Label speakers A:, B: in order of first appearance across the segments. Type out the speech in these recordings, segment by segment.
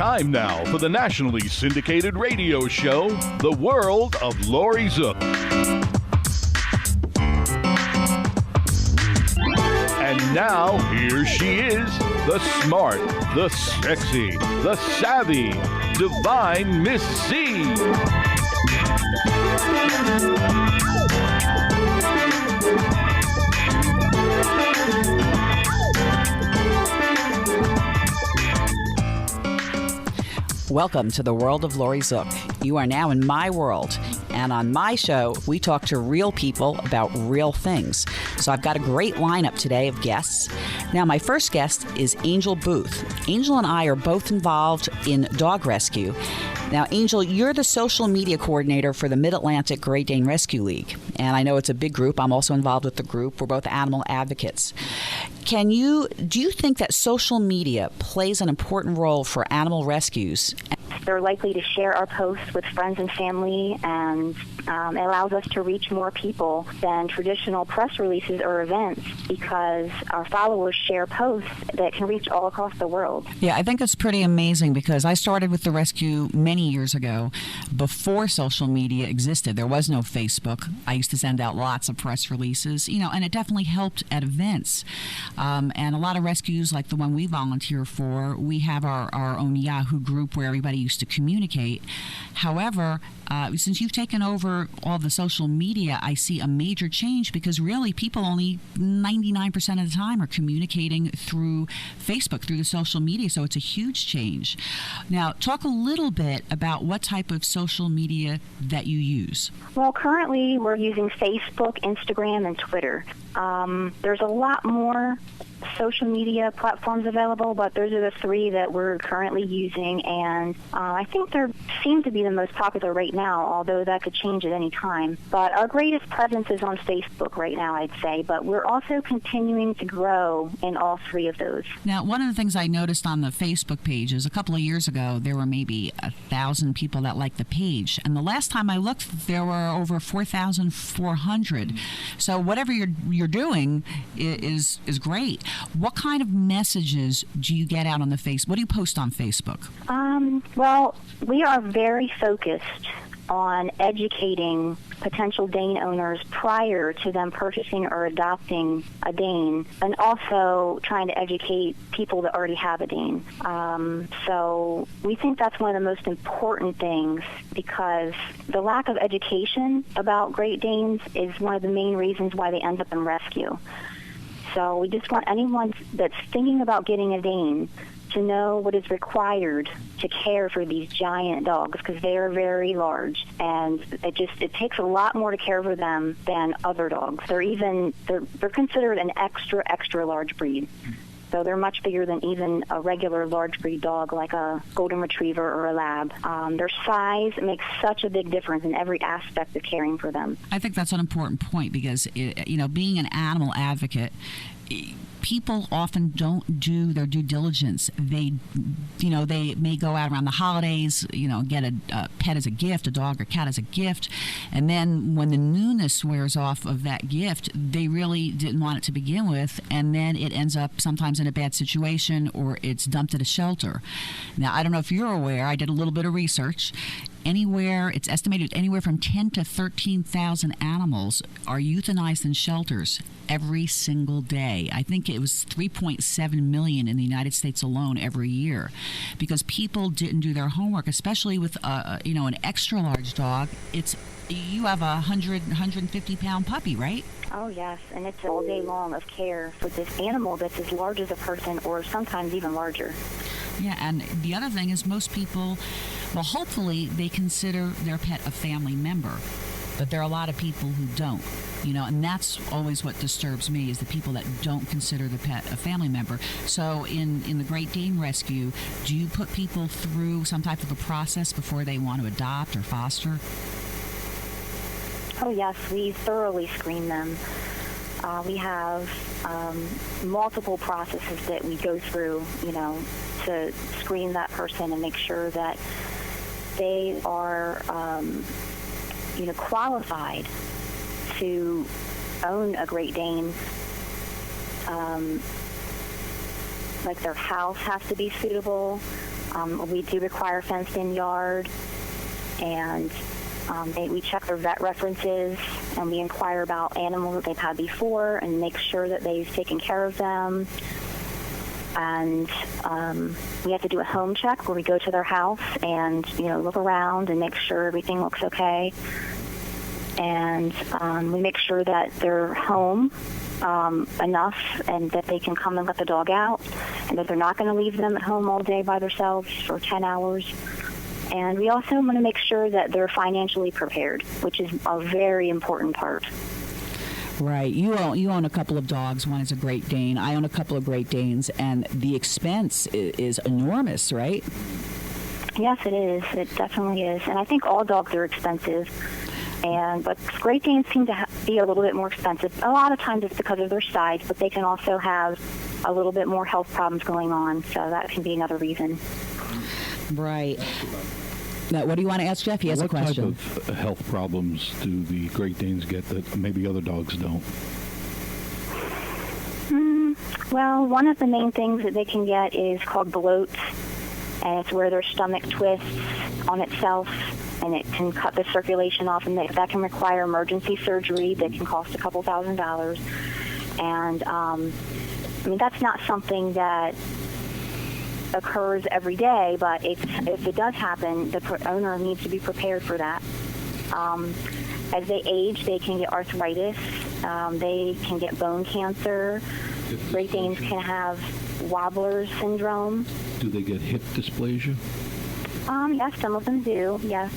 A: Time now for the nationally syndicated radio show, The World of Laurie Zoock. And now, here she is, the smart, the sexy, the savvy, divine Miss C.
B: Welcome to the World of Laurie Zoock. You are now in my world, and on my show, we talk to real people about real things. So I've got a great lineup today of guests. Now, my first guest is Angel Booth. Angel and I are both involved in dog rescue. Now, Angel, you're the social media coordinator for the Mid-Atlantic Great Dane Rescue League, and I know it's a big group. I'm also involved with the group. We're both animal advocates. Do you think that social media plays an important role for animal rescues?
C: They're likely to share our posts with friends and family, and it allows us to reach more people than traditional press releases or events because our followers share posts that can reach all across the world.
B: Yeah, I think it's pretty amazing because I started with the rescue many years ago before social media existed. There was no Facebook. I used to send out lots of press releases, and it definitely helped at events. And a lot of rescues, like the one we volunteer for, we have our own Yahoo group where everybody used to communicate. However, since you've taken over all the social media, I see a major change because really people only 99% of the time are communicating through Facebook, through the social media, so it's a huge change. Now, talk a little bit about what type of social media that you use.
C: Well, currently we're using Facebook, Instagram, and Twitter. There's a lot more social media platforms available, but those are the three that we're currently using, and I think they seem to be the most popular right now, although that could change at any time. But our greatest presence is on Facebook right now, I'd say, but we're also continuing to grow in all three of those.
B: Now, one of the things I noticed on the Facebook page is a couple of years ago, there were maybe 1,000 people that liked the page, and the last time I looked, there were over 4,400. So whatever you're doing is great. What kind of messages do you get out on the Facebook? What do you post on Facebook?
C: Well, we are very focused on educating potential Dane owners prior to them purchasing or adopting a Dane, and also trying to educate people that already have a Dane. So we think that's one of the most important things because the lack of education about Great Danes is one of the main reasons why they end up in rescue. So we just want anyone that's thinking about getting a Dane to know what is required to care for these giant dogs because they are very large, and it takes a lot more to care for them than other dogs. They're considered an extra large breed. So they're much bigger than even a regular large breed dog like a golden retriever or a lab. Their size makes such a big difference in every aspect of caring for them.
B: I think that's an important point because, being an animal advocate, people often don't do their due diligence. They may go out around the holidays, get a pet as a gift, a dog or cat as a gift, and then when the newness wears off of that gift, they really didn't want it to begin with, and then it ends up sometimes in a bad situation or it's dumped at a shelter. Now, I don't know if you're aware, I did a little bit of research. It's estimated anywhere from 10 to 13,000 animals are euthanized in shelters every single day. I think it was 3.7 million in the United States alone every year because people didn't do their homework, especially with an extra large dog. You have a 150 pound puppy, right?
C: Oh, yes, and it's all day long of care for this animal that's as large as a person or sometimes even larger.
B: Yeah, and the other thing is most people, well, hopefully they consider their pet a family member, but there are a lot of people who don't, and that's always what disturbs me is the people that don't consider the pet a family member. So in the Great Dane Rescue, do you put people through some type of a process before they want to adopt or foster?
C: Oh, yes, we thoroughly screen them. We have multiple processes that we go through, to screen that person and make sure that they are, qualified to own a Great Dane. Like their house has to be suitable. We do require a fenced-in yard, and we check their vet references, and we inquire about animals that they've had before and make sure that they've taken care of them. And we have to do a home check where we go to their house and, look around and make sure everything looks okay. And we make sure that they're home enough and that they can come and let the dog out, and that they're not going to leave them at home all day by themselves for 10 hours. And we also want to make sure that they're financially prepared, which is a very important part.
B: Right. You own a couple of dogs. One is a Great Dane. I own a couple of Great Danes, and the expense is enormous, right?
C: Yes, it is. It definitely is. And I think all dogs are expensive. But Great Danes seem to be a little bit more expensive. A lot of times it's because of their size, but they can also have a little bit more health problems going on. So that can be another reason.
B: Right. Now, what do you want to ask Jeff? He has a question.
A: What type of health problems do the Great Danes get that maybe other dogs don't?
C: Well, one of the main things that they can get is called bloat, and it's where their stomach twists on itself, and it can cut the circulation off, and that can require emergency surgery that can cost a couple $1,000s. And that's not something that occurs every day, but if it does happen, the owner needs to be prepared for that. As they age, they can get arthritis. They can get bone cancer. Great Danes can have Wobbler's syndrome.
A: Do they get hip dysplasia?
C: Yes, some of them do, yes.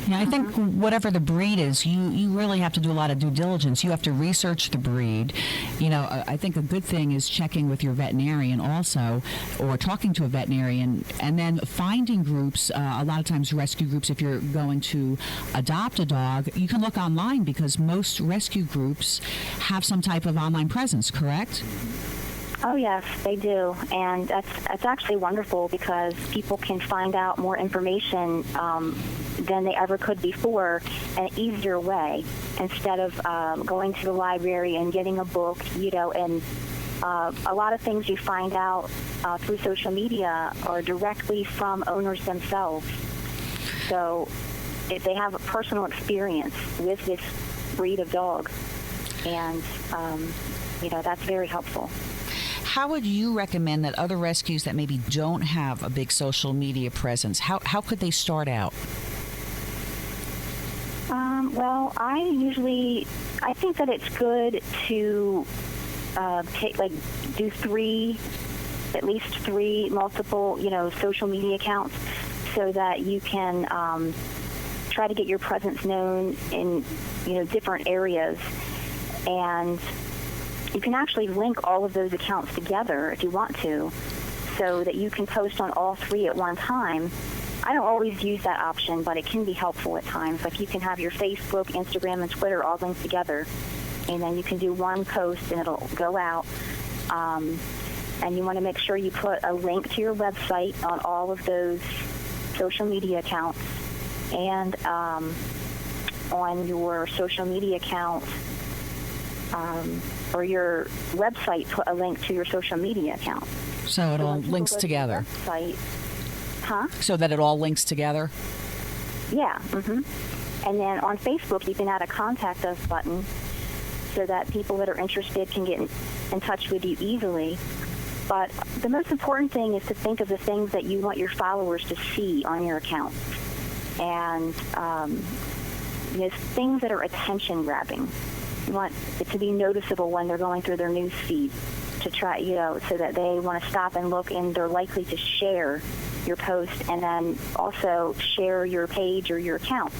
B: Yeah, I think whatever the breed is, you really have to do a lot of due diligence. You have to research the breed. I think a good thing is checking with your veterinarian also, or talking to a veterinarian, and then finding groups, a lot of times rescue groups. If you're going to adopt a dog, you can look online because most rescue groups have some type of online presence, correct?
C: Oh, yes, they do. And that's actually wonderful because people can find out more information than they ever could before in an easier way, instead of going to the library and getting a book, and a lot of things you find out through social media are directly from owners themselves. So if they have a personal experience with this breed of dog, and, that's very helpful.
B: How would you recommend that other rescues that maybe don't have a big social media presence, how could they start out?
C: Well, I think that it's good to do at least three multiple, social media accounts, so that you can try to get your presence known in, different areas. And you can actually link all of those accounts together if you want to, so that you can post on all three at one time. I don't always use that option, but it can be helpful at times. Like, you can have your Facebook, Instagram, and Twitter all linked together, and then you can do one post and it'll go out. And you want to make sure you put a link to your website on all of those social media accounts, and on your social media account or your website, put a link to your social media account.
B: So it all links together.
C: So
B: that it all links together?
C: Yeah. And then on Facebook, you can add a contact us button so that people that are interested can get in touch with you easily. But the most important thing is to think of the things that you want your followers to see on your account. And things that are attention grabbing. You want it to be noticeable when they're going through their news feed, to try, so that they want to stop and look, and they're likely to share your post, and then also share your page or your account.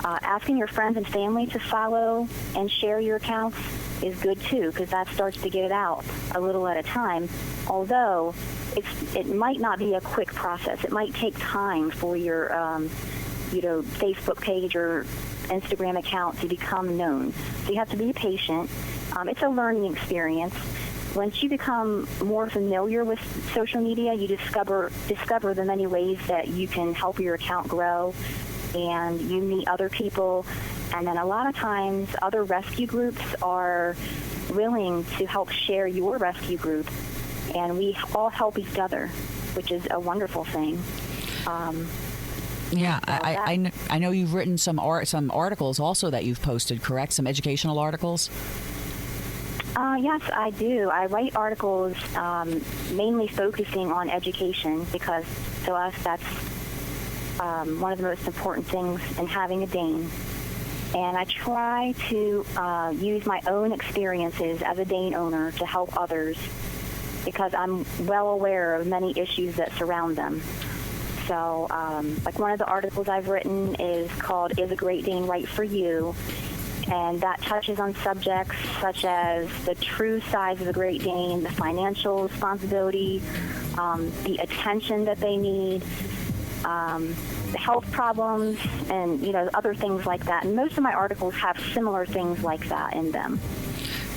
C: Asking your friends and family to follow and share your accounts is good too, because that starts to get it out a little at a time. Although it might not be a quick process. It might take time for your Facebook page or Instagram account to become known. So you have to be patient. It's a learning experience. Once you become more familiar with social media, you discover the many ways that you can help your account grow, and you meet other people. And then a lot of times other rescue groups are willing to help share your rescue group, and we all help each other. which is a wonderful thing.
B: Yeah, I know you've written some articles also that you've posted, correct? Some educational articles?
C: Yes, I do. I write articles mainly focusing on education because to us that's one of the most important things in having a Dane. And I try to use my own experiences as a Dane owner to help others because I'm well aware of many issues that surround them. So, like one of the articles I've written is called Is a Great Dane Right for You? And that touches on subjects such as the true size of a Great Dane, the financial responsibility, the attention that they need, the health problems, and other things like that. And most of my articles have similar things like that in them.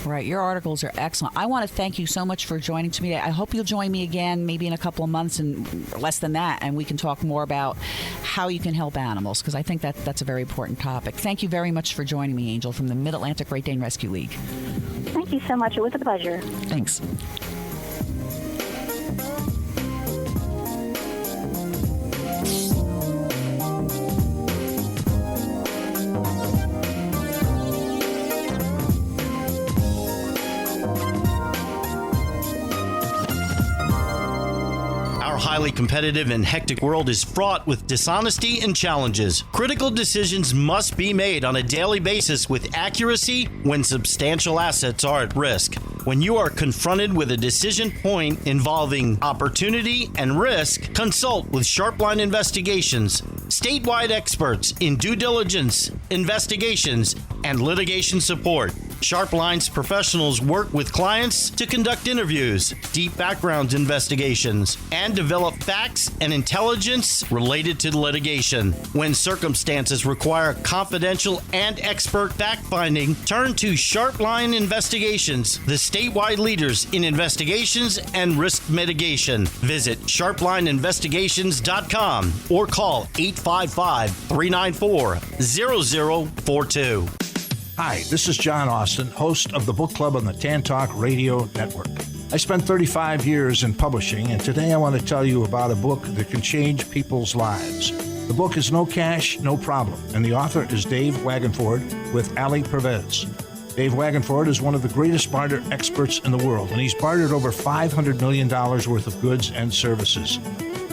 B: Right. Your articles are excellent. I want to thank you so much for joining me today. I hope you'll join me again maybe in a couple of months and less than that, and we can talk more about how you can help animals, because I think that's a very important topic. Thank you very much for joining me, Angel, from the Mid-Atlantic Great Dane Rescue League.
C: Thank you so much. It was a pleasure.
B: Thanks.
D: Our highly competitive and hectic world is fraught with dishonesty and challenges. Critical decisions must be made on a daily basis with accuracy when substantial assets are at risk. When you are confronted with a decision point involving opportunity and risk, consult with Sharpline Investigations, statewide experts in due diligence, investigations, and litigation support. Sharpline's professionals work with clients to conduct interviews, deep background investigations, and develop facts and intelligence related to litigation. When circumstances require confidential and expert fact-finding, turn to Sharpline Investigations, the statewide leaders in investigations and risk mitigation. Visit sharplineinvestigations.com or call 855-394-0042.
E: Hi, this is John Austin, host of the Book Club on the Tan Talk Radio Network. I spent 35 years in publishing, and today I want to tell you about a book that can change people's lives. The book is No Cash, No Problem, and the author is Dave Wagenford with Ali Pervez. Dave Wagenford is one of the greatest barter experts in the world, and he's bartered over $500 million worth of goods and services.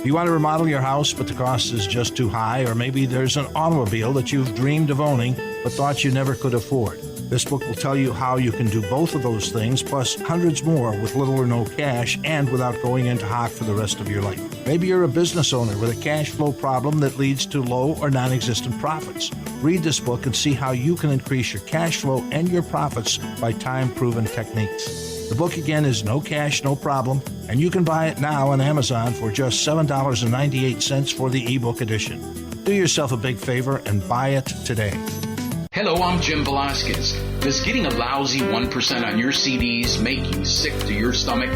E: You want to remodel your house, but the cost is just too high, or maybe there's an automobile that you've dreamed of owning but thought you never could afford. This book will tell you how you can do both of those things, plus hundreds more with little or no cash and without going into hock for the rest of your life. Maybe you're a business owner with a cash flow problem that leads to low or non-existent profits. Read this book and see how you can increase your cash flow and your profits by time-proven techniques. The book again is No Cash, No Problem, and you can buy it now on Amazon for just $7.98 for the ebook edition. Do yourself a big favor and buy it today.
F: Hello, I'm Jim Velasquez. Does getting a lousy 1% on your CDs make you sick to your stomach?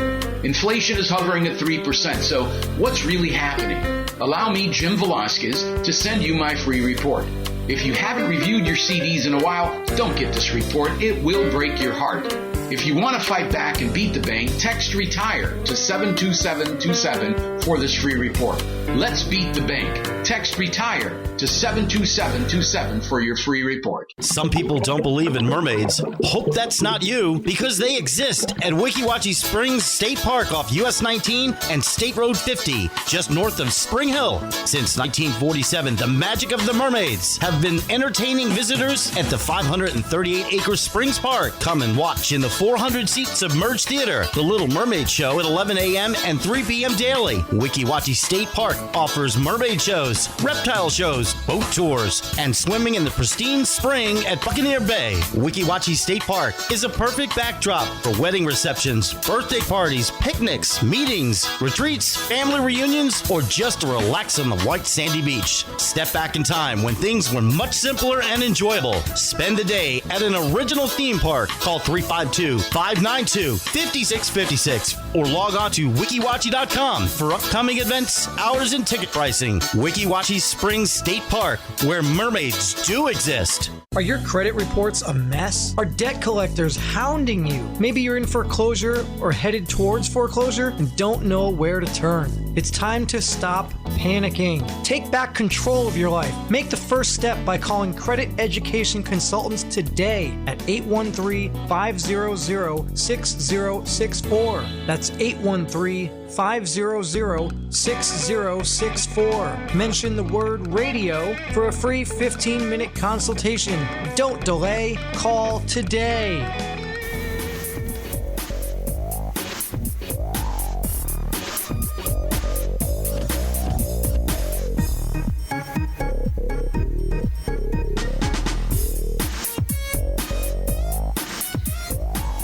F: Inflation is hovering at 3%, so what's really happening? Allow me, Jim Velasquez, to send you my free report. If you haven't reviewed your CDs in a while, don't get this report. It will break your heart. If you want to fight back and beat the bank, text RETIRE to 72727 for this free report. Let's beat the bank. Text RETIRE to 72727 for your free report.
D: Some people don't believe in mermaids. Hope that's not you, because they exist at Weeki Wachee Springs State Park off US 19 and State Road 50, just north of Spring Hill. Since 1947, the magic of the mermaids have been entertaining visitors at the 538-acre Springs Park. Come and watch in the 400-seat submerged theater, the Little Mermaid Show at 11 a.m. and 3 p.m. daily. Weeki Wachee State Park offers mermaid shows, reptile shows, boat tours, and swimming in the pristine spring at Buccaneer Bay. Weeki Wachee State Park is a perfect backdrop for wedding receptions, birthday parties, picnics, meetings, retreats, family reunions, or just to relax on the white sandy beach. Step back in time when things were much simpler and enjoyable. Spend the day at an original theme park. Call 352-592-5656 or log on to wikiwachee.com for upcoming events, hours, and ticket pricing. Weeki Wachee Springs State Park, where mermaids do exist.
G: Are your credit reports a mess? Are debt collectors hounding you? Maybe you're in foreclosure or headed towards foreclosure and don't know where to turn. It's time to stop panicking. Take back control of your life. Make the first step by calling Credit Education Consultants today at 813-500-6064. That's 813-500-6064. Mention the word radio for a free 15-minute consultation. Don't delay. Call today.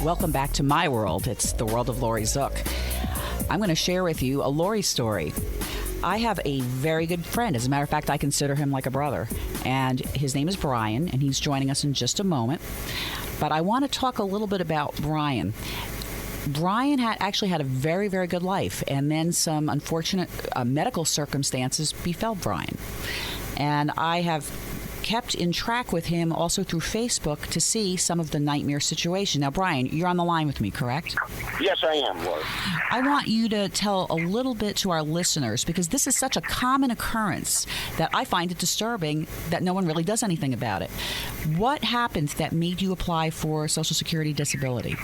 B: Welcome back to my world. It's the World of Laurie Zoock. I'm going to share with you a Laurie story. I have a very good friend. As a matter of fact, I consider him like a brother. And his name is Brian, and he's joining us in just a moment. But I want to talk a little bit about Brian. Brian actually had a very, very good life, and then some unfortunate medical circumstances befell Brian. And I have kept in track with him also through Facebook to see some of the nightmare situation. Now, Brian, you're on the line with me, correct?
H: Yes, I am, Laura.
B: I want you to tell a little bit to our listeners, because this is such a common occurrence that I find it disturbing that no one really does anything about it. What happened that made you apply for Social Security disability?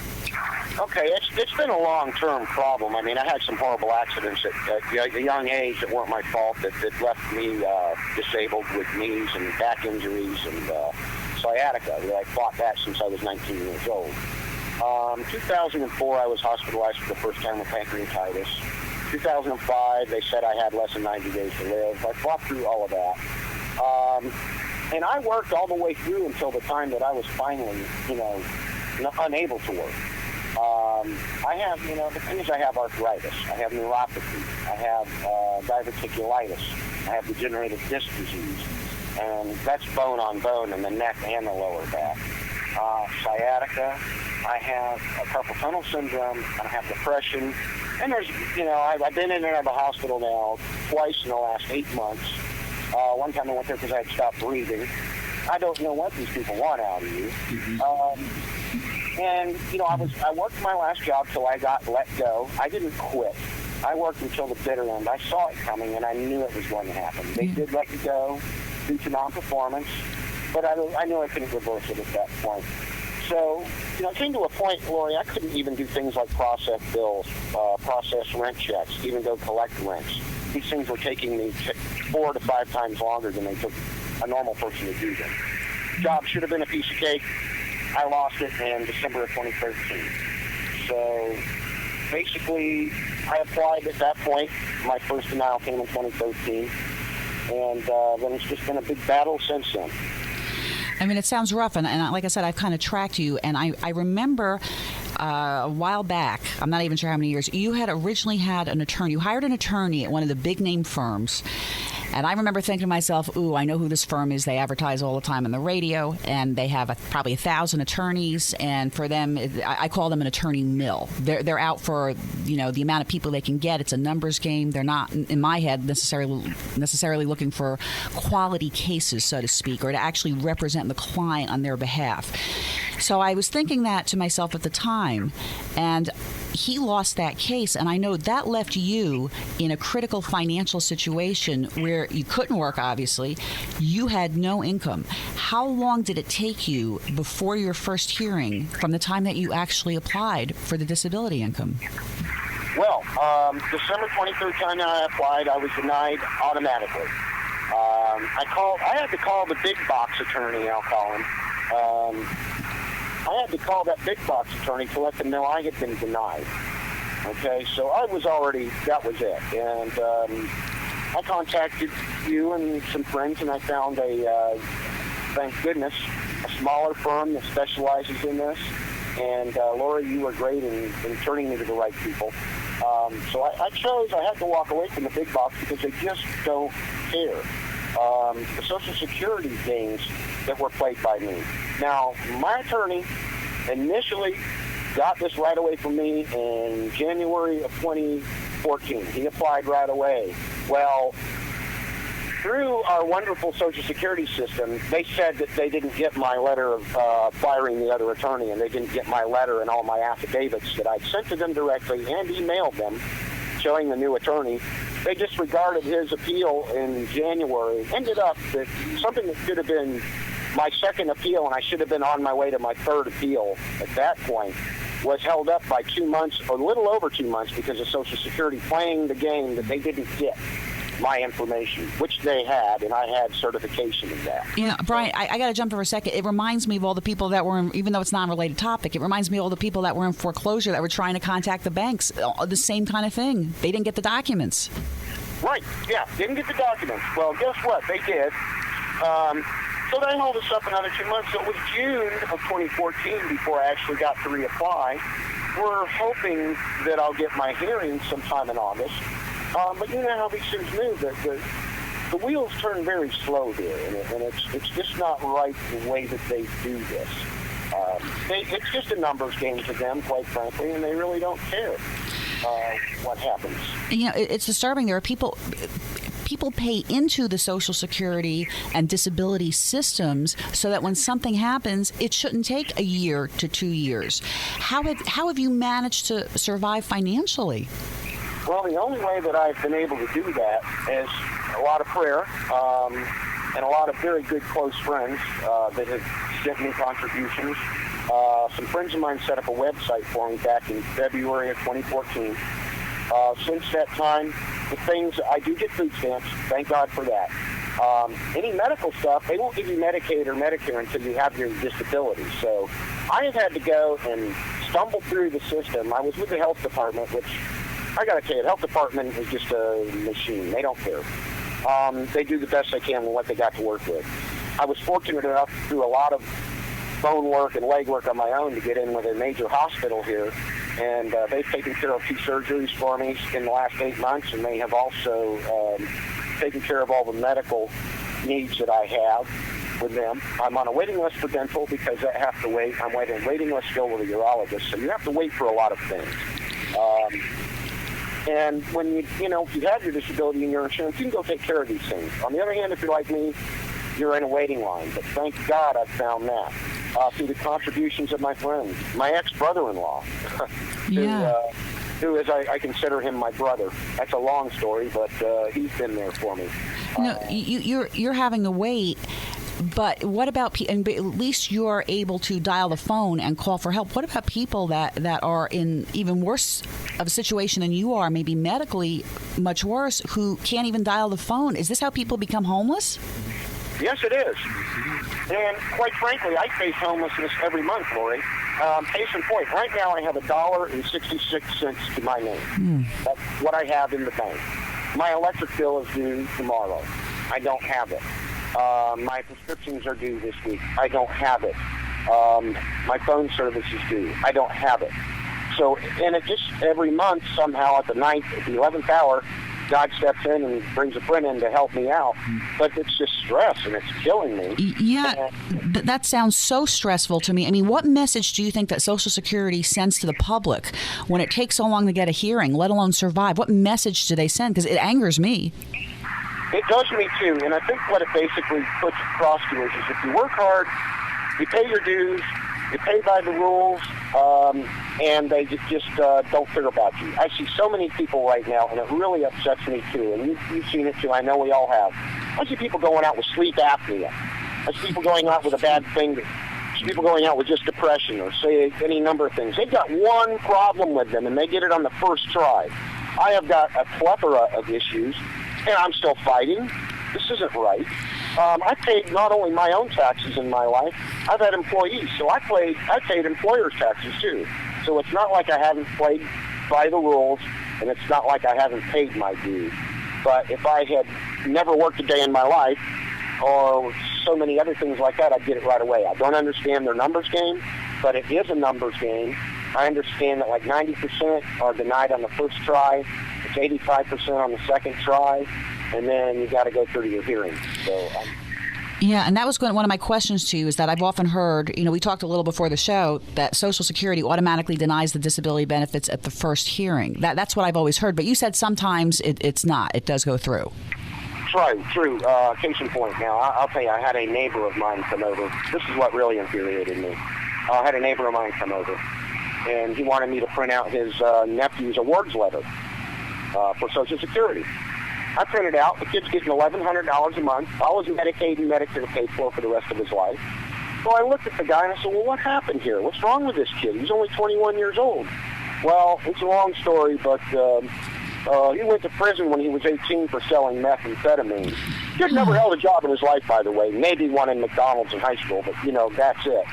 H: Okay, it's been a long-term problem. I mean, I had some horrible accidents at a young age that weren't my fault that left me disabled with knees and back injuries and sciatica. I fought that since I was 19 years old. 2004, I was hospitalized for the first time with pancreatitis. 2005, they said I had less than 90 days to live. I fought through all of that. And I worked all the way through until the time that I was finally, unable to work. I have, the thing is I have arthritis. I have neuropathy. I have diverticulitis. I have degenerative disc disease. And that's bone on bone in the neck and the lower back. Sciatica. I have a carpal tunnel syndrome. I have depression. And there's, I've been in and out of the hospital now twice in the last 8 months. One time I went there because I had stopped breathing. I don't know what these people want out of you. And, I worked my last job till I got let go. I didn't quit. I worked until the bitter end. I saw it coming, and I knew it was going to happen. They did let me go due to non-performance, but I knew I couldn't reverse it at that point. So, it came to a point, Laurie, I couldn't even do things like process bills, process rent checks, even go collect rents. These things were taking me 4 to 5 times longer than they took a normal person to do them. Job should have been a piece of cake. I lost it in December of 2013. So basically, I applied at that point. My first denial came in 2013. And then it's just been a big battle since then.
B: I mean, it sounds rough, and like I said, I've kind of tracked you, and I remember a while back, I'm not even sure how many years, you had originally had an attorney. You hired an attorney at one of the big name firms. And I remember thinking to myself, ooh, I know who this firm is. They advertise all the time on the radio, and they have probably 1,000 attorneys. And for them, I call them an attorney mill. They're out for, the amount of people they can get. It's a numbers game. They're not, in my head, necessarily looking for quality cases, so to speak, or to actually represent the client on their behalf. So I was thinking that to myself at the time, and he lost that case, and I know that left you in a critical financial situation where you couldn't work, obviously. You had no income. How long did it take you before your first hearing from the time that you actually applied for the disability income?
H: Well, December 23rd time I applied, I was denied automatically. I had to call the big box attorney, I'll call him. I had to call that big box attorney to let them know I had been denied. Okay, so that was it. And I contacted you and some friends, and I found thank goodness, a smaller firm that specializes in this. And Laura, you were great in turning me to the right people. So I had to walk away from the big box because they just don't care. The Social Security games that were played by me. Now, my attorney initially got this right away from me in January of 2014. He applied right away. Well, through our wonderful Social Security system, they said that they didn't get my letter of firing the other attorney, and they didn't get my letter and all my affidavits that I'd sent to them directly and emailed them showing the new attorney. They disregarded his appeal in January. Ended up that something that should have been my second appeal, and I should have been on my way to my third appeal at that point, was held up by 2 months, or a little over 2 months, because of Social Security playing the game that they didn't get my information, which they had, and I had certification of that.
B: You know, Brian, I got to jump for a second. It reminds me of all the people that were in, even though it's not a related topic, it reminds me of all the people that were in foreclosure that were trying to contact the banks. The same kind of thing. They didn't get the documents.
H: Right, yeah, didn't get the documents. Well, guess what? They did. So they held us up another 2 months. So it was June of 2014 before I actually got to reapply. We're hoping that I'll get my hearing sometime in August. But you know how these things move. The wheels turn very slow there, and it's just not right the way that they do this. It's just a numbers game to them, quite frankly, and they really don't care what happens.
B: You know, it's disturbing. There are people pay into the Social Security and disability systems so that when something happens, it shouldn't take a year to 2 years. How have you managed to survive financially?
H: Well, the only way that I've been able to do that is a lot of prayer and a lot of very good close friends that have sent me contributions. Some friends of mine set up a website for me back in February of 2014. Since that time, the things, I do get food stamps, thank God for that. Any medical stuff, they won't give you Medicaid or Medicare until you have your disability. So I have had to go and stumble through the system. I was with the health department, which I got to tell you, the health department is just a machine. They don't care. They do the best they can with what they got to work with. I was fortunate enough to do a lot of phone work and leg work on my own to get in with a major hospital here, and they've taken care of 2 surgeries for me in the last 8 months, and they have also taken care of all the medical needs that I have with them. I'm on a waiting list for dental because I have to wait. I'm waiting list still with a urologist, so you have to wait for a lot of things. And when if you have your disability and your insurance, you can go take care of these things. On the other hand, if you're like me, you're in a waiting line. But thank God I've found that through the contributions of my friends, my ex-brother-in-law, who is, I consider him my brother. That's a long story, but he's been there for me.
B: No, you're having to wait. But what about and at least you're able to dial the phone and call for help. What about people that are in even worse of a situation than you are, maybe medically much worse, who can't even dial the phone? Is this how people become homeless?
H: Yes, it is. And quite frankly, I face homelessness every month, Lori. Case in point, right now I have $1.66 to my name. That's what I have in the bank. My electric bill is due tomorrow. I don't have it. My prescriptions are due this week. I don't have it. My phone service is due. I don't have it. So, and it just every month somehow at the 11th hour, God steps in and brings a friend in to help me out. But it's just stress, and it's killing me.
B: Yeah, that sounds so stressful to me. I mean, what message do you think that Social Security sends to the public when it takes so long to get a hearing, let alone survive? What message do they send? Because it angers me.
H: It does me too, and I think what it basically puts across to us is if you work hard, you pay your dues, you pay by the rules, and they just don't care about you. I see so many people right now, and it really upsets me too, and you've seen it too, I know we all have. I see people going out with sleep apnea. I see people going out with a bad finger. I see people going out with just depression or say any number of things. They've got one problem with them, and they get it on the first try. I have got a plethora of issues, and I'm still fighting. This isn't right. I paid not only my own taxes in my life, I've had employees, so I paid employers' taxes too. So it's not like I haven't played by the rules, and it's not like I haven't paid my dues. But if I had never worked a day in my life, or so many other things like that, I'd get it right away. I don't understand their numbers game, but it is a numbers game. I understand that like 90% are denied on the first try, it's 85% on the second try, and then you got to go through to your hearing. So,
B: yeah, and that was one of my questions to you, is that I've often heard, we talked a little before the show, that Social Security automatically denies the disability benefits at the first hearing. That's what I've always heard, but you said sometimes it's not. It does go through.
H: True. Case in point. Now, I'll tell you, I had a neighbor of mine come over. This is what really infuriated me. I had a neighbor of mine come over, and he wanted me to print out his nephew's awards letter for Social Security. I printed out. The kid's getting $1,100 a month. All his Medicaid and Medicare paid for the rest of his life. So I looked at the guy and I said, well, what happened here? What's wrong with this kid? He's only 21 years old. Well, it's a long story, but he went to prison when he was 18 for selling methamphetamine. Kid never held a job in his life, by the way. Maybe one in McDonald's in high school, but, that's it.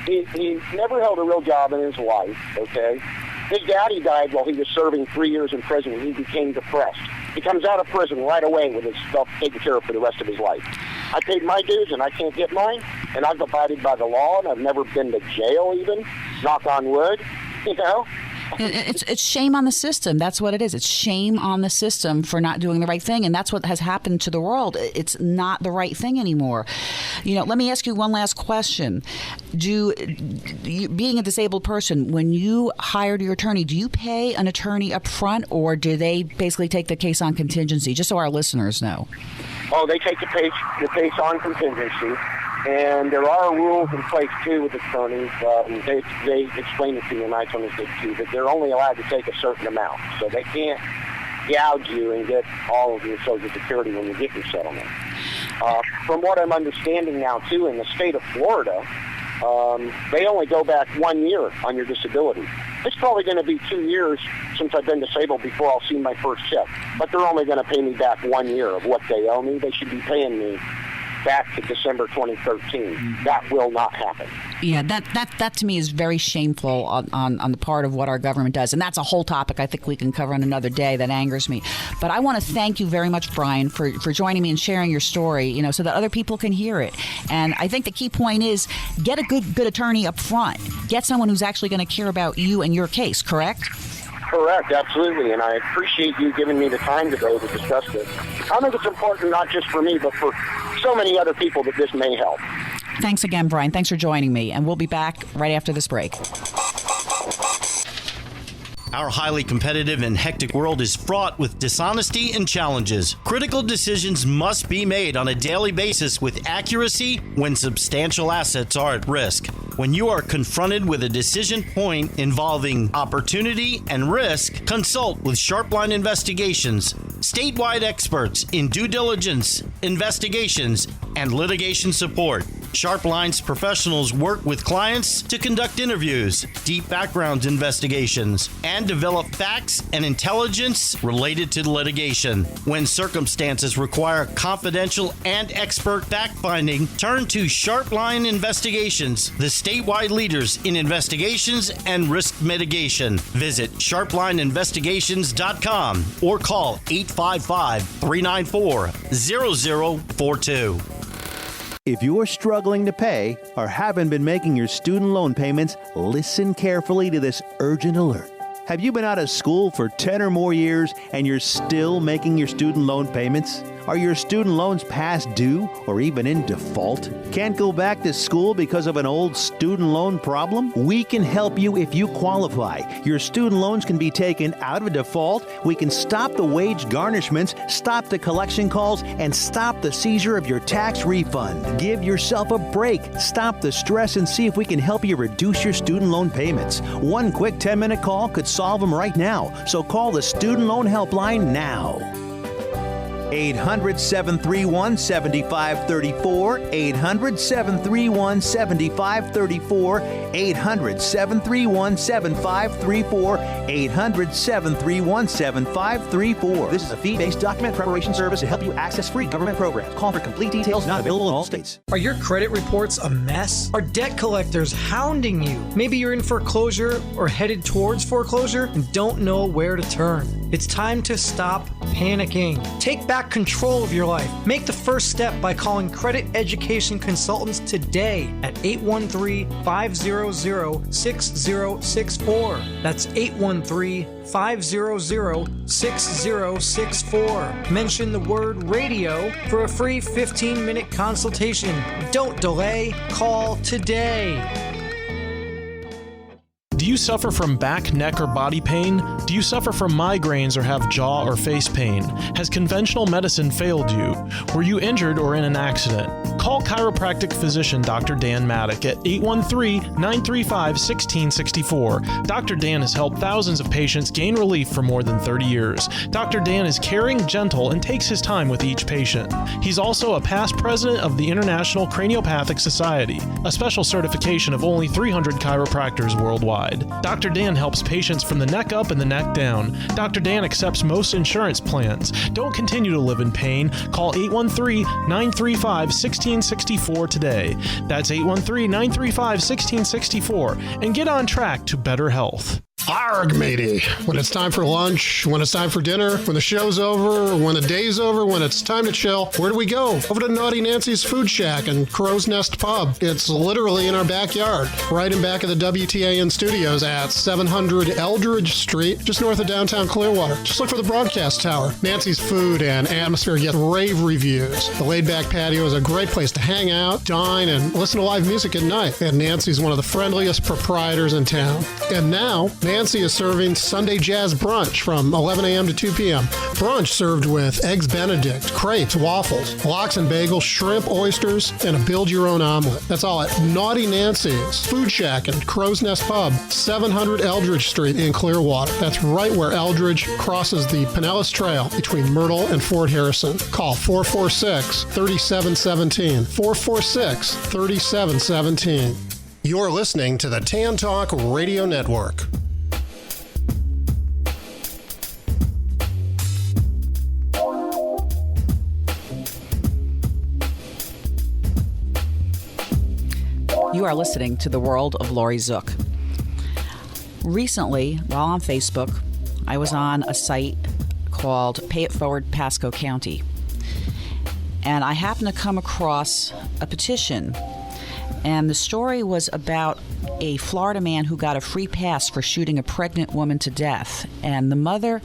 H: He never held a real job in his life, okay? His daddy died while he was serving 3 years in prison, and he became depressed. He comes out of prison right away with his stuff taken care of for the rest of his life. I paid my dues, and I can't get mine, and I've abided by the law, and I've never been to jail even, knock on wood,
B: It's shame on the system. That's what it is. It's shame on the system for not doing the right thing, and that's what has happened to the world. It's not the right thing anymore. Let me ask you one last question. Being a disabled person, when you hired your attorney, do you pay an attorney up front, or do they basically take the case on contingency, just so our listeners know?
H: Oh, they take the case on contingency. And there are rules in place, too, with attorneys. They explain it to you, and I understand, too, that they're only allowed to take a certain amount. So they can't gouge you and get all of your Social Security when you get your settlement. From what I'm understanding now, too, in the state of Florida, they only go back 1 year on your disability. It's probably going to be 2 years since I've been disabled before I'll see my first check. But they're only going to pay me back 1 year of what they owe me. They should be paying me back to December 2013. That will not happen.
B: Yeah, that to me is very shameful on the part of what our government does. And that's a whole topic I think we can cover on another day that angers me. But I want to thank you very much, Brian, for joining me and sharing your story, so that other people can hear it. And I think the key point is get a good attorney up front. Get someone who's actually going to care about you and your case, correct?
H: Correct, absolutely, and I appreciate you giving me the time today to discuss this. I think it's important not just for me, but for so many other people that this may help.
B: Thanks again, Brian. Thanks for joining me, and we'll be back right after this break.
D: Our highly competitive and hectic world is fraught with dishonesty and challenges. Critical decisions must be made on a daily basis with accuracy when substantial assets are at risk. When you are confronted with a decision point involving opportunity and risk, consult with Sharpline Investigations, statewide experts in due diligence, investigations, and litigation support. Sharpline's professionals work with clients to conduct interviews, deep background investigations, and develop facts and intelligence related to litigation. When circumstances require confidential and expert fact-finding, turn to Sharpline Investigations, the statewide leaders in investigations and risk mitigation. Visit sharplineinvestigations.com or call 855-394-0042.
I: If you're struggling to pay or haven't been making your student loan payments, listen carefully to this urgent alert. Have you been out of school for 10 or more years and you're still making your student loan payments? Are your student loans past due or even in default? Can't go back to school because of an old student loan problem? We can help you if you qualify. Your student loans can be taken out of default. We can stop the wage garnishments, stop the collection calls, and stop the seizure of your tax refund. Give yourself a break. Stop the stress and see if we can help you reduce your student loan payments. One quick 10-minute call could solve them right now. So call the Student Loan Helpline now. 800-731-7534, 800-731-7534, 800-731-7534, 800-731-7534. This is a fee-based document preparation service to help you access free government programs. Call for complete details, not available in all states.
G: Are your credit reports a mess? Are debt collectors hounding you? Maybe you're in foreclosure or headed towards foreclosure and don't know where to turn. It's time to stop panicking. Take back control of your life. Make the first step by calling Credit Education Consultants today at 813-500-6064. That's 813-500-6064. Mention the word radio for a free 15-minute consultation. Don't delay. Call today.
D: Do
J: Do you suffer from back, neck, or body pain? Do you suffer from migraines or have jaw or face pain? Has conventional medicine failed you? Were you injured or in an accident? Call chiropractic physician Dr. Dan Maddock at 813-935-1664. Dr. Dan has helped thousands of patients gain relief for more than 30 years. Dr. Dan is caring, gentle, and takes his time with each patient. He's also a past president of the International Craniopathic Society, a special certification of only 300 chiropractors worldwide. Dr. Dan helps patients from the neck up and the neck down. Dr. Dan accepts most insurance plans. Don't continue to live in pain. Call 813-935-1664 today. That's 813-935-1664 and get on track to better health.
K: Arg, matey. When it's time for lunch, when it's time for dinner, when the show's over, when the day's over, when it's time to chill, where do we go? Over to Naughty Nancy's Food Shack and Crow's Nest Pub. It's literally in our backyard, right in back of the WTAN studios at 700 Eldridge Street, just north of downtown Clearwater. Just look for the broadcast tower. Nancy's food and atmosphere get rave reviews. The laid-back patio is a great place to hang out, dine, and listen to live music at night. And Nancy's one of the friendliest proprietors in town. And now, Nancy is serving Sunday Jazz Brunch from 11 a.m. to 2 p.m. Brunch served with Eggs Benedict, crepes, waffles, lox and bagels, shrimp, oysters, and a build-your-own omelet. That's all at Naughty Nancy's Food Shack and Crow's Nest Pub, 700 Eldridge Street in Clearwater. That's right where Eldridge crosses the Pinellas Trail between Myrtle and Fort Harrison. Call 446-3717. 446-3717. You're listening to the Tan Talk Radio Network.
B: You are listening to the World of Laurie Zoock. Recently, while on Facebook, I was on a site called Pay It Forward Pasco County. And I happened to come across a petition. And the story was about a Florida man who got a free pass for shooting a pregnant woman to death. And the mother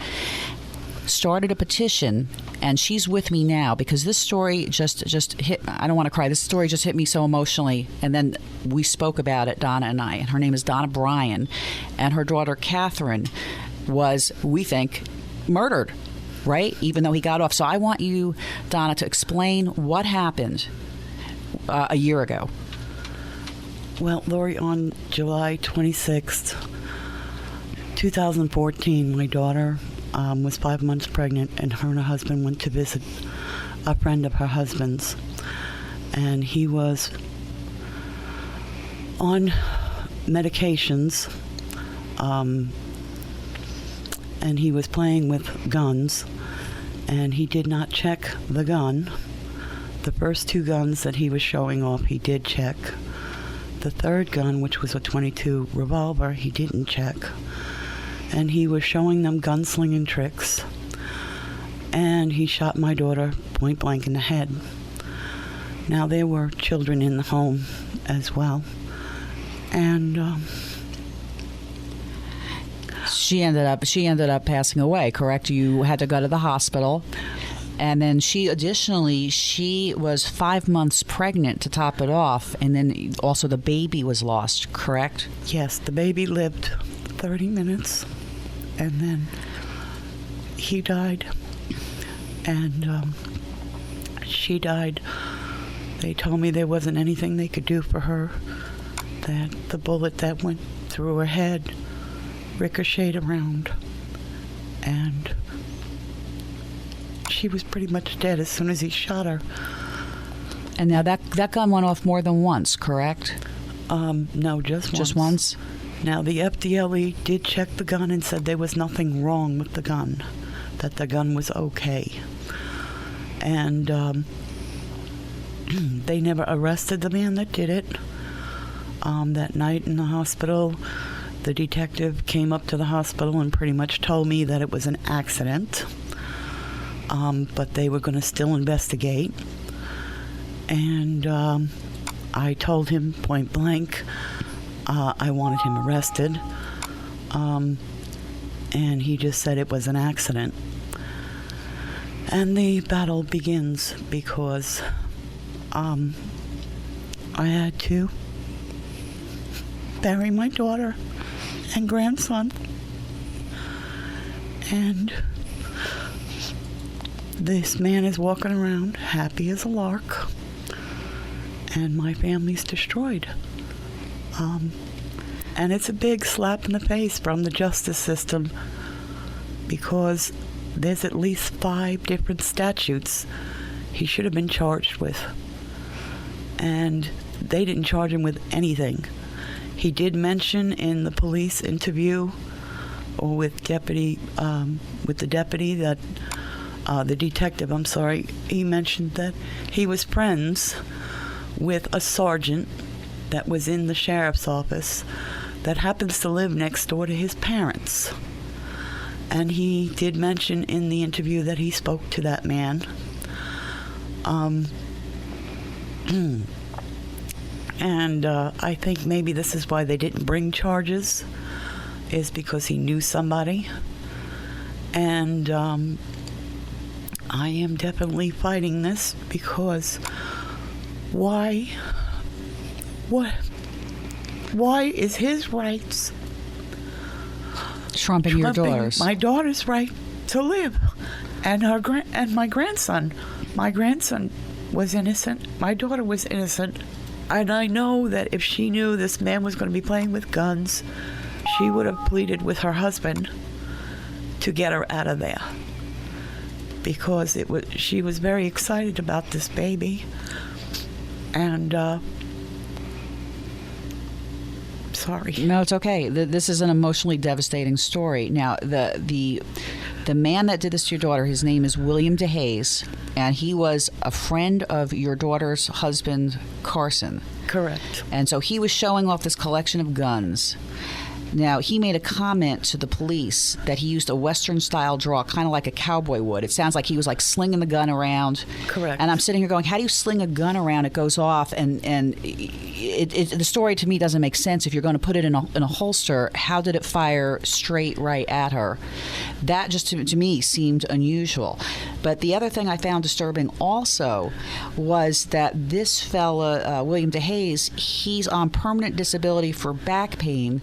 B: started a petition, and she's with me now because this story just hit. I don't want to cry. This story just hit me so emotionally. And then we spoke about it, Donna and I. And her name is Donna Bryan, and her daughter Catherine was, we think, murdered, right? Even though he got off. So I want you, Donna, to explain what happened a year ago.
L: Well, Laurie, on July 26th, 2014, my daughter was 5 months pregnant, and her husband went to visit a friend of her husband's. And he was on medications, and he was playing with guns, and he did not check the gun. The first two guns that he was showing off, he did check. The third gun, which was a .22 revolver, he didn't check. And he was showing them gunslinging tricks. And he shot my daughter point blank in the head. Now, there were children in the home as well. And
B: she ended up passing away, correct? You had to go to the hospital. And then she was 5 months pregnant to top it off, and then also the baby was lost, correct?
L: Yes, the baby lived 30 minutes, and then he died, and she died. They told me there wasn't anything they could do for her, that the bullet that went through her head ricocheted around, and she was pretty much dead as soon as he shot her.
B: And now that gun went off more than once, correct?
L: No, just once.
B: Just once?
L: Now, the FDLE did check the gun and said there was nothing wrong with the gun, that the gun was okay. And they never arrested the man that did it. That night in the hospital, the detective came up to the hospital and pretty much told me that it was an accident. But they were going to still investigate. And I told him point blank I wanted him arrested. And he just said it was an accident. And the battle begins because I had to bury my daughter and grandson. And this man is walking around happy as a lark, and my family's destroyed. And it's a big slap in the face from the justice system, because there's at least 5 different statutes he should have been charged with. And they didn't charge him with anything. He did mention in the police interview with the detective, he mentioned that he was friends with a sergeant that was in the sheriff's office that happens to live next door to his parents. And he did mention in the interview that he spoke to that man. And I think maybe this is why they didn't bring charges, is because he knew somebody. And I am definitely fighting this, because why is his rights
B: trumping your daughter's?
L: My daughter's right to live, and my grandson. My grandson was innocent. My daughter was innocent, and I know that if she knew this man was going to be playing with guns, she would have pleaded with her husband to get her out of there, because she was very excited about this baby, and sorry.
B: No, it's okay. This is an emotionally devastating story. Now, the man that did this to your daughter, his name is William DeHaze, and he was a friend of your daughter's husband, Carson.
L: Correct.
B: And so he was showing off this collection of guns. Now, he made a comment to the police that he used a Western-style draw, kind of like a cowboy would. It sounds like he was like slinging the gun around.
L: Correct.
B: And I'm sitting here going, how do you sling a gun around? It goes off, and the story to me doesn't make sense. If you're going to put it in a holster, how did it fire straight right at her? That just to me seemed unusual. But the other thing I found disturbing also was that this fella, William DeHaze, he's on permanent disability for back pain.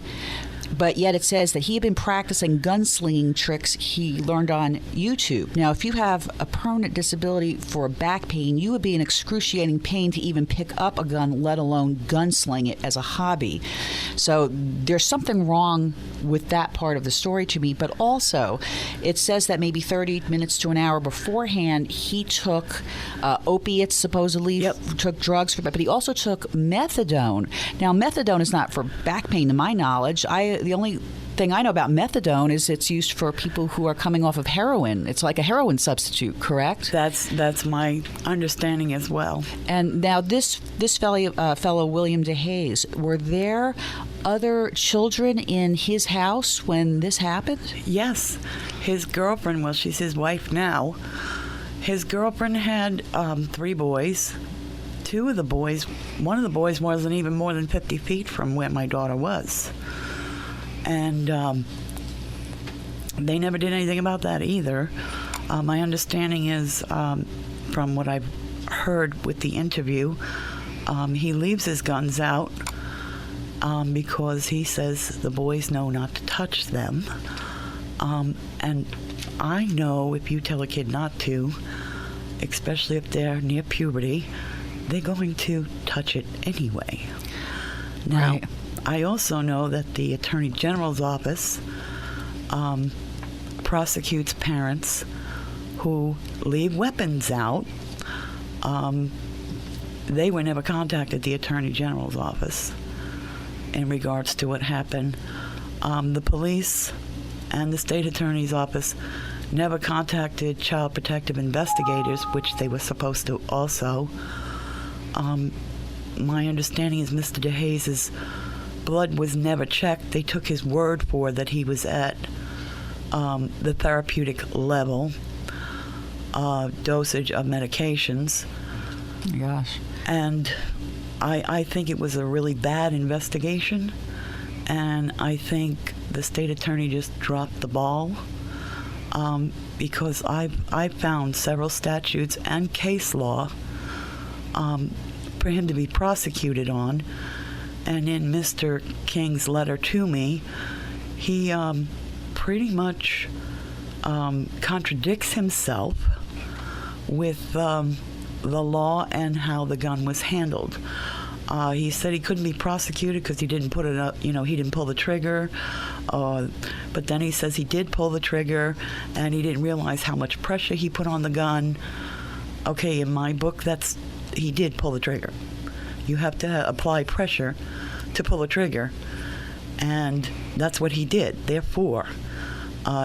B: But yet it says that he had been practicing gunslinging tricks he learned on YouTube. Now, if you have a permanent disability for back pain, you would be in excruciating pain to even pick up a gun, let alone gunsling it as a hobby. So there's something wrong with that part of the story to me. But also, it says that maybe 30 minutes to an hour beforehand, he took opiates, supposedly, took drugs, but he also took methadone. Now, methadone is not for back pain, to my knowledge. The only thing I know about methadone is it's used for people who are coming off of heroin. It's like a heroin substitute, correct?
L: That's my understanding as well.
B: And now this fellow William DeHaze, were there other children in his house when this happened?
L: Yes. His girlfriend, well, she's his wife now. His girlfriend had 3 boys. One of the boys wasn't even more than 50 feet from where my daughter was. And they never did anything about that either. My understanding is, from what I've heard with the interview, he leaves his guns out because he says the boys know not to touch them. And I know if you tell a kid not to, especially if they're near puberty, they're going to touch it anyway. Now,
B: right.
L: I also know that the Attorney General's office prosecutes parents who leave weapons out. They were never contacted the Attorney General's office in regards to what happened. The police and the state attorney's office never contacted child protective investigators, which they were supposed to also. My understanding is Mr. DeHaze's blood was never checked. They took his word for that he was at the therapeutic level dosage of medications.
B: Oh my gosh.
L: And I think it was a really bad investigation, and I think the state attorney just dropped the ball because I found several statutes and case law for him to be prosecuted on. And in Mr. King's letter to me, he pretty much contradicts himself with the law and how the gun was handled. He said he couldn't be prosecuted because he didn't put it up, he didn't pull the trigger. But then he says he did pull the trigger and he didn't realize how much pressure he put on the gun. Okay, in my book, he did pull the trigger. You have to apply pressure to pull a trigger, and that's what he did. Therefore,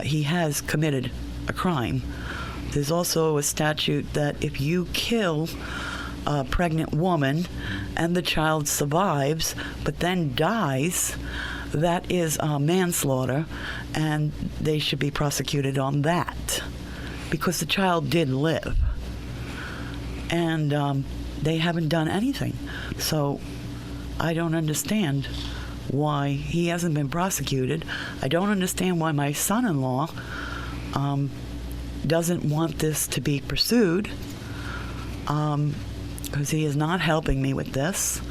L: he has committed a crime. There's also a statute that if you kill a pregnant woman and the child survives but then dies, that is manslaughter, and they should be prosecuted on that because the child did live. And they haven't done anything. So I don't understand why he hasn't been prosecuted. I don't understand why my son-in-law doesn't want this to be pursued, because he is not helping me with this.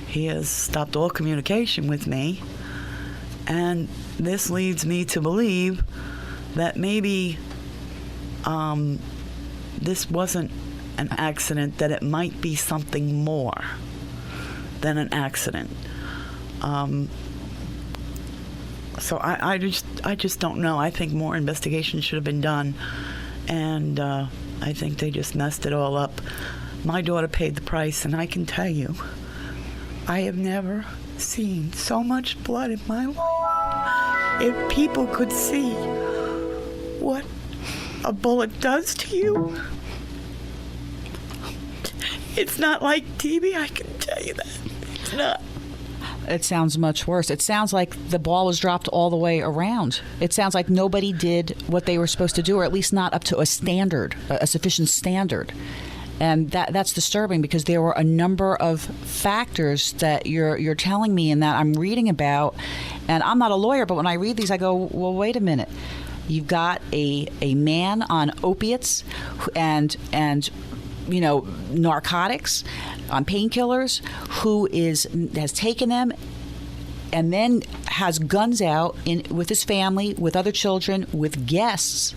L: He has stopped all communication with me, and this leads me to believe that maybe this wasn't an accident, that it might be something more than an accident. So I just don't know. I think more investigation should have been done, and I think they just messed it all up. My daughter paid the price, and I can tell you, I have never seen so much blood in my life. If people could see what a bullet does to you, it's not like TV, I can tell you that. It's not.
B: It sounds much worse. It sounds like the ball was dropped all the way around. It sounds like nobody did what they were supposed to do, or at least not up to a standard, a sufficient standard. And that's disturbing, because there were a number of factors that you're telling me and that I'm reading about. And I'm not a lawyer, but when I read these, I go, well, wait a minute. You've got a man on opiates and narcotics, on painkillers, who has taken them and then has guns out with his family, with other children, with guests,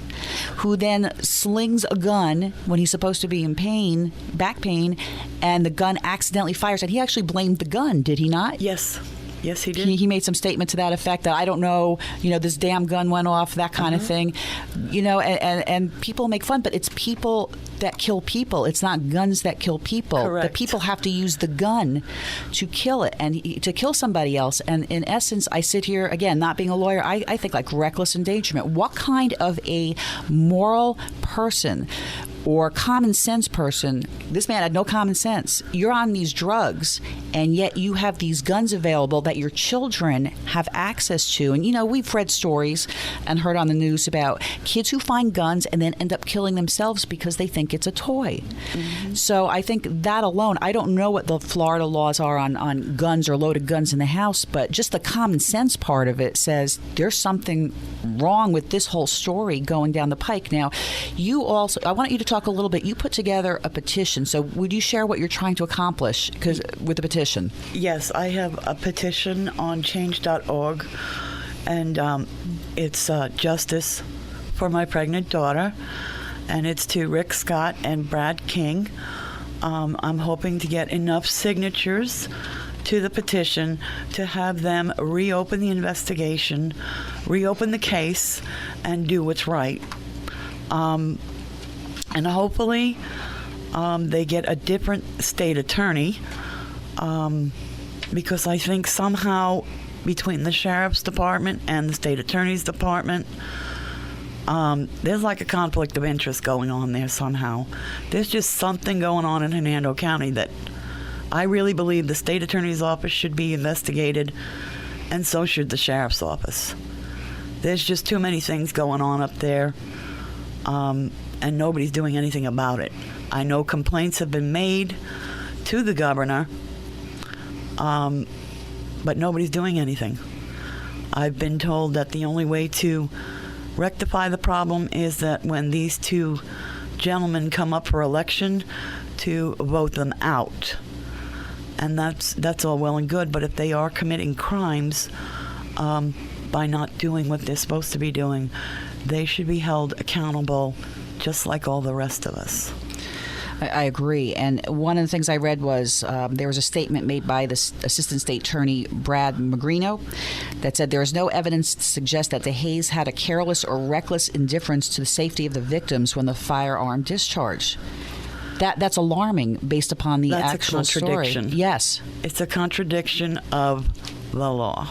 B: who then slings a gun when he's supposed to be in pain, back pain, and the gun accidentally fires. And he actually blamed the gun, did he not?
L: Yes. Yes, he did.
B: He made some statement to that effect, that I don't know, this damn gun went off, that kind of thing. And people make fun, but it's people that kill people. It's not guns that kill people.
L: Correct.
B: The people have to use the gun to kill it and to kill somebody else. And in essence, I sit here, again, not being a lawyer, I think like reckless endangerment. What kind of a moral person or common sense person, this man had no common sense. You're on these drugs, and yet you have these guns available that your children have access to. And, we've read stories and heard on the news about kids who find guns and then end up killing themselves because they think it's a toy. Mm-hmm. So I think that alone, I don't know what the Florida laws are on guns or loaded guns in the house, but just the common sense part of it says there's something wrong with this whole story going down the pike. Now, I want you to talk a little bit. You put together a petition. So would you share what you're trying to accomplish with the petition?
L: Yes, I have a petition on change.org, and it's Justice for My Pregnant Daughter, and it's to Rick Scott and Brad King. I'm hoping to get enough signatures to the petition to have them reopen the investigation, reopen the case, and do what's right. And hopefully they get a different state attorney, because I think somehow between the sheriff's department and the state attorney's department, there's like a conflict of interest going on there somehow. There's just something going on in Hernando County that I really believe the state attorney's office should be investigated, and so should the sheriff's office. There's just too many things going on up there. And nobody's doing anything about it. I know complaints have been made to the governor, but nobody's doing anything. I've been told that the only way to rectify the problem is that when these two gentlemen come up for election, to vote them out. And that's all well and good, but if they are committing crimes, by not doing what they're supposed to be doing. They should be held accountable just like all the rest of us.
B: I agree. And one of the things I read was there was a statement made by the Assistant State Attorney Brad Magrino that said there is no evidence to suggest that DeHaze had a careless or reckless indifference to the safety of the victims when the firearm discharged. That's alarming based upon the actual story.
L: That's a contradiction.
B: Yes.
L: It's a contradiction of the law.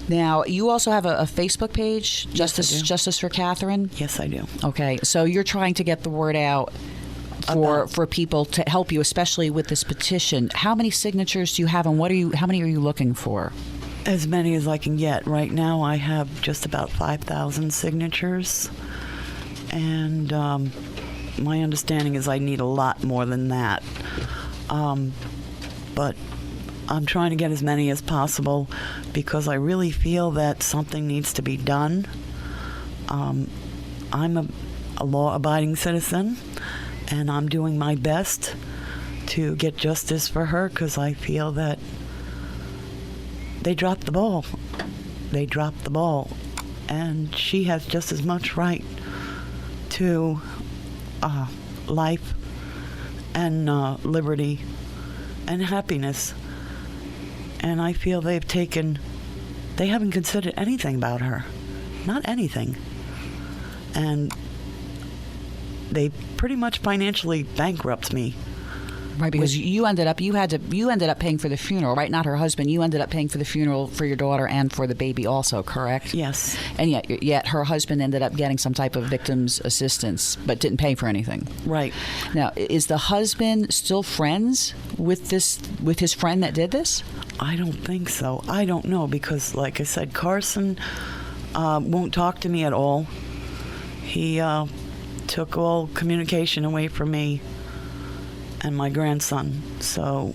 B: Now, you also have a Facebook page, Justice for Catherine?
L: Yes, I do.
B: Okay, so you're trying to get the word out for people to help you, especially with this petition. How many signatures do you have, and how many are you looking for?
L: As many as I can get. Right now, I have just about 5,000 signatures, and my understanding is I need a lot more than that. But I'm trying to get as many as possible because I really feel that something needs to be done. I'm a law-abiding citizen, and I'm doing my best to get justice for her because I feel that they dropped the ball. They dropped the ball, and she has just as much right to life and liberty and happiness. And I feel they haven't considered anything about her. Not anything. And they pretty much financially bankrupt me.
B: Right, because you ended up paying for the funeral, right? Not her husband. You ended up paying for the funeral for your daughter and for the baby also, correct?
L: Yes.
B: And yet her husband ended up getting some type of victim's assistance, but didn't pay for anything.
L: Right.
B: Now, is the husband still friends with his friend that did this?
L: I don't think so. I don't know because, like I said, Carson won't talk to me at all. He took all communication away from me and my grandson. So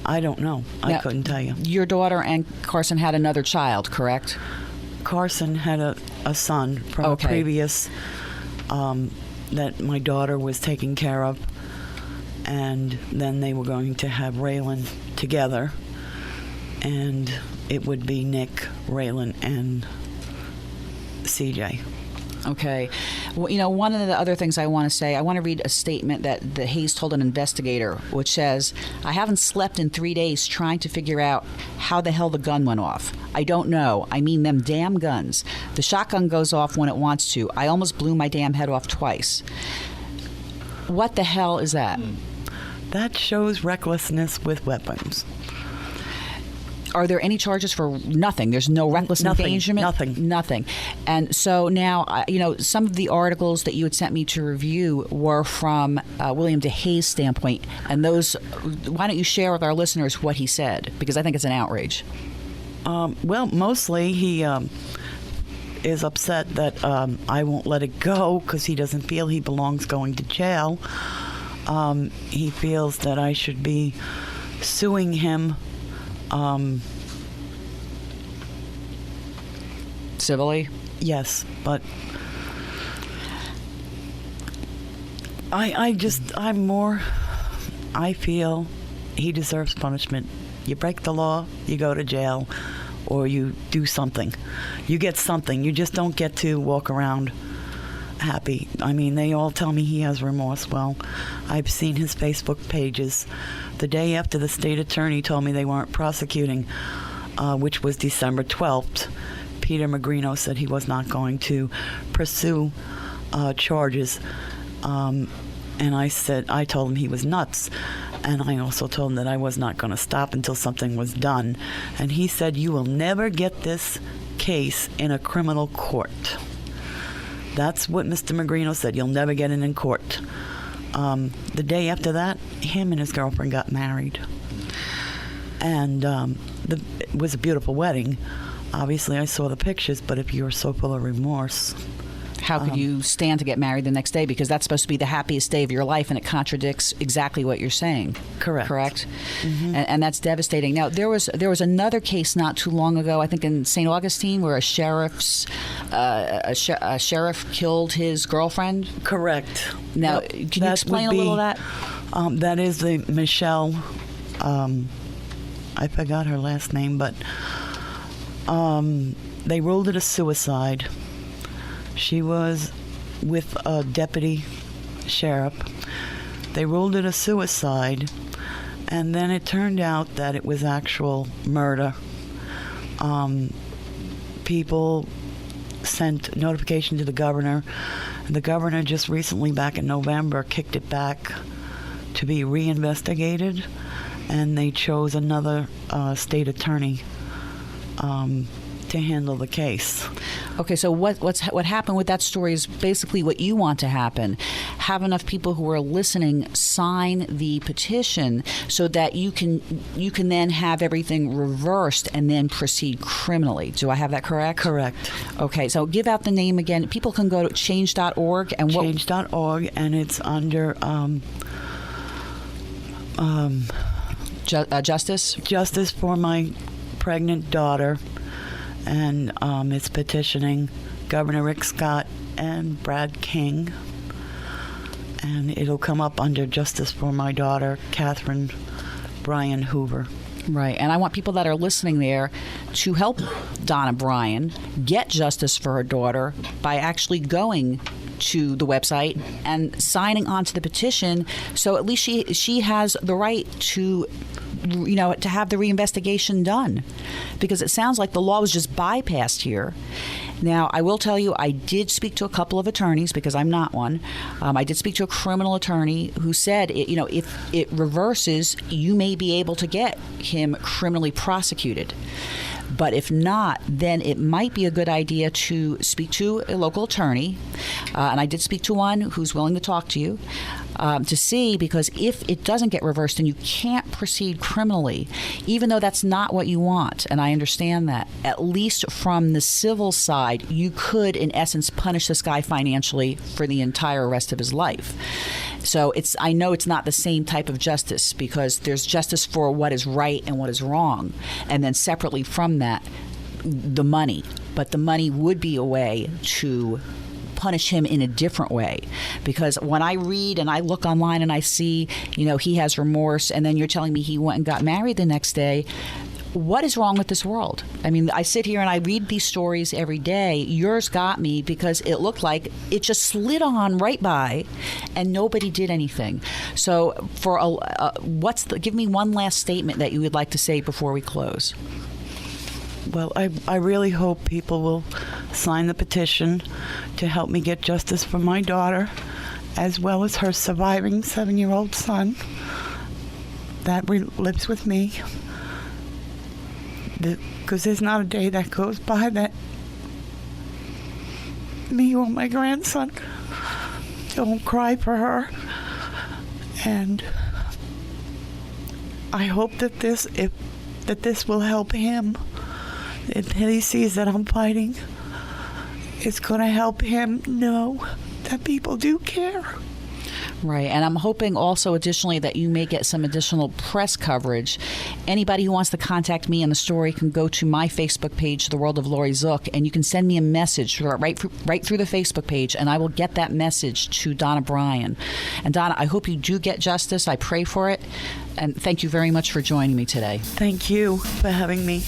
L: I don't know. I couldn't tell you.
B: Your daughter and Carson had another child, correct?
L: Carson had a son from a previous that my daughter was taking care of. And then they were going to have Raylan together. And it would be Nick, Raylan, and CJ.
B: Okay. Well, one of the other things I want to say, I want to read a statement that DeHaze told an investigator, which says, "I haven't slept in 3 days trying to figure out how the hell the gun went off. I don't know. I mean, them damn guns. The shotgun goes off when it wants to. I almost blew my damn head off twice." What the hell is that?
L: That shows recklessness with weapons.
B: Are there any charges for nothing? There's no reckless endangerment? Nothing. And so now, some of the articles that you had sent me to review were from William DeHaze's standpoint. And those, why don't you share with our listeners what he said? Because I think it's an outrage.
L: Well, mostly he is upset that I won't let it go because he doesn't feel he belongs going to jail. He feels that I should be suing him
B: civilly?
L: Yes, but I feel he deserves punishment. You break the law, you go to jail, or you do something. You get something. You just don't get to walk around happy. I mean, they all tell me he has remorse. Well, I've seen his Facebook pages. The day after the state attorney told me they weren't prosecuting, which was December 12th, Peter Magrino said he was not going to pursue charges. And I told him he was nuts. And I also told him that I was not going to stop until something was done. And he said, "You will never get this case in a criminal court." That's what Mr. Magrino said. "You'll never get it in court." The day after that, him and his girlfriend got married. And it was a beautiful wedding. Obviously, I saw the pictures, but if you're so full of remorse...
B: How could you stand to get married the next day? Because that's supposed to be the happiest day of your life, and it contradicts exactly what you're saying.
L: Correct.
B: Mm-hmm. And that's devastating. Now, there was another case not too long ago, I think in St. Augustine, where a sheriff killed his girlfriend.
L: Correct.
B: Now, can you explain a little of that?
L: That is the Michelle. I forgot her last name, but They ruled it a suicide. She was with a deputy sheriff. They ruled it a suicide, and then it turned out that it was actual murder. People sent notification to the governor, and the governor just recently, back in November, kicked it back to be reinvestigated, and they chose another state attorney to handle the case.
B: Okay, so what happened with that story is basically what you want to happen. Have enough people who are listening sign the petition so that you can then have everything reversed and then proceed criminally. Do I have that correct?
L: Correct.
B: Okay, so give out the name again. People can go to change.org and
L: change.org, and it's under Justice for my pregnant daughter. And it's petitioning Governor Rick Scott and Brad King. And it'll come up under Justice for my daughter, Catherine Bryan Hoover.
B: Right, and I want people that are listening there to help Donna Bryan get justice for her daughter by actually going to the website and signing on to the petition, so at least she has the right to have the reinvestigation done, because it sounds like the law was just bypassed here. Now, I will tell you, I did speak to a couple of attorneys, because I'm not one. I did speak to a criminal attorney who said, if it reverses, you may be able to get him criminally prosecuted. But if not, then it might be a good idea to speak to a local attorney. And I did speak to one who's willing to talk to you to see, because if it doesn't get reversed, then you can't proceed criminally, even though that's not what you want. And I understand that. At least from the civil side, you could, in essence, punish this guy financially for the entire rest of his life. So I know it's not the same type of justice, because there's justice for what is right and what is wrong. And then separately from that, the money. But the money would be a way to punish him in a different way, because when I read and I look online and I see, he has remorse, and then you're telling me he went and got married the next day. What is wrong with this world? I mean, I sit here and I read these stories every day. Yours got me because it looked like it just slid on right by and nobody did anything. So give me one last statement that you would like to say before we close.
L: Well, I really hope people will sign the petition to help me get justice for my daughter, as well as her surviving 7-year-old son that lives with me. Because there's not a day that goes by that me or my grandson don't cry for her. And I hope that this will help him. If he sees that I'm fighting, it's going to help him know that people do care.
B: Right, and I'm hoping also additionally that you may get some additional press coverage. Anybody who wants to contact me on the story can go to my Facebook page, The World of Laurie Zoock, and you can send me a message right through the Facebook page, and I will get that message to Donna Bryan. And Donna, I hope you do get justice. I pray for it, and thank you very much for joining me today.
L: Thank you for having me.